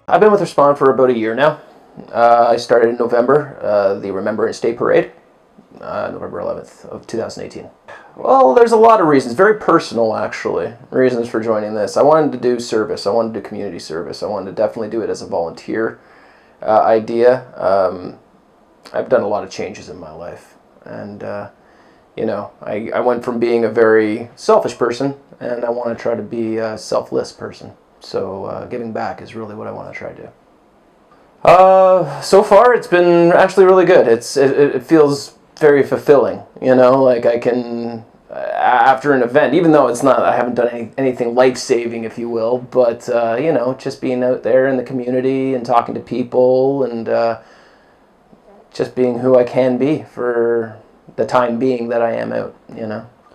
I've been with Respond for about a year now. I started in November, the Remembrance Day Parade, November 11th of 2018. Well, there's a lot of reasons, very personal actually, reasons for joining this. I wanted to do service, I wanted to do community service, I wanted to definitely do it as a volunteer idea. I've done a lot of changes in my life, and I went from being a very selfish person, and I want to try to be a selfless person. So giving back is really what I want to try to do. So far it's been actually really good. It feels very fulfilling, like I can, after an event, even though it's not, I haven't done anything life-saving, if you will, but just being out there in the community and talking to people and just being who I can be for the time being that I am out,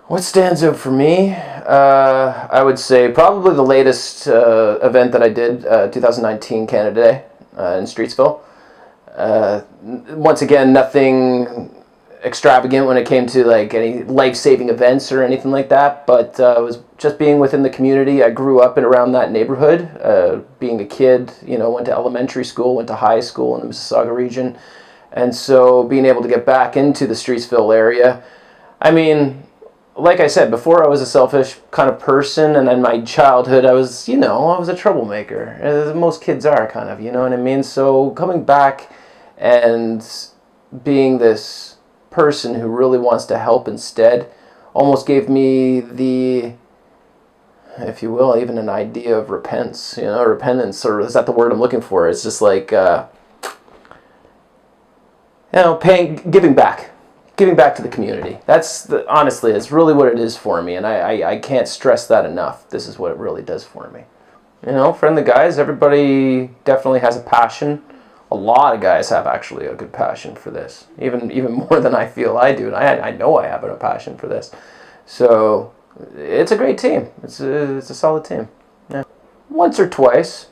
What stands out for me? I would say probably the latest event that I did, 2019 Canada Day in Streetsville. Once again, nothing extravagant when it came to like any life-saving events or anything like that, but it was just being within the community. I grew up and around that neighborhood, being a kid, went to elementary school, went to high school in the Mississauga region, and so being able to get back into the Streetsville area, I mean, like I said before, I was a selfish kind of person, and in my childhood I was a troublemaker, as most kids are, kind of, you know what I mean? So coming back and being this person who really wants to help instead almost gave me the, if you will, even an idea of repentance, repentance, or is that the word I'm looking for? It's just like, giving back to the community. Honestly, it's really what it is for me, and I can't stress that enough. This is what it really does for me. Friendly guys, everybody definitely has a passion. A lot of guys have actually a good passion for this, even more than I feel I do, and I know I have a passion for this. So it's a great team. It's a solid team. Yeah. Once or twice,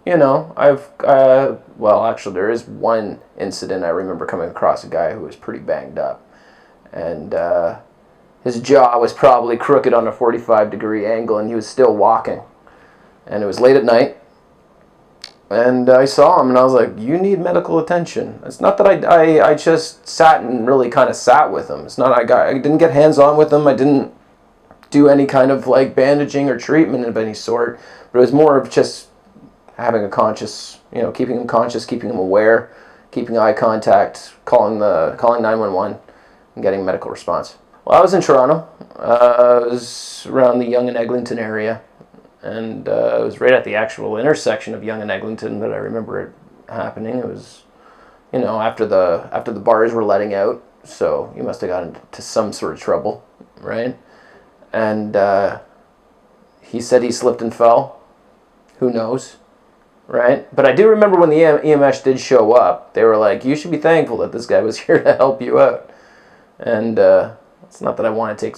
actually there is one incident I remember coming across a guy who was pretty banged up, and his jaw was probably crooked on a 45-degree angle, and he was still walking, and it was late at night, and I saw him, and I was like, you need medical attention. It's not that I just sat and really kind of sat with him. It's not I didn't get hands-on with him. I didn't do any kind of like bandaging or treatment of any sort, but it was more of just having a conscious, keeping him conscious, keeping him aware, keeping eye contact, calling 911, and getting medical response. Well, I was in Toronto. I was around the Yonge and Eglinton area, and it was right at the actual intersection of Yonge and Eglinton that I remember it happening. It was, after the bars were letting out, so you must have gotten into some sort of trouble, right? And he said he slipped and fell. Who knows? Right? But I do remember when the EMS did show up, they were like, you should be thankful that this guy was here to help you out. And it's not that I want to take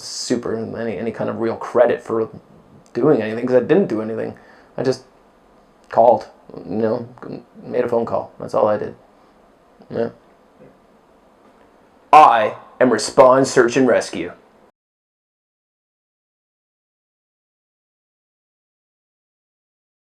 any kind of real credit for doing anything, because I didn't do anything. I just called, made a phone call. That's all I did. Yeah. I am Respond Search and Rescue.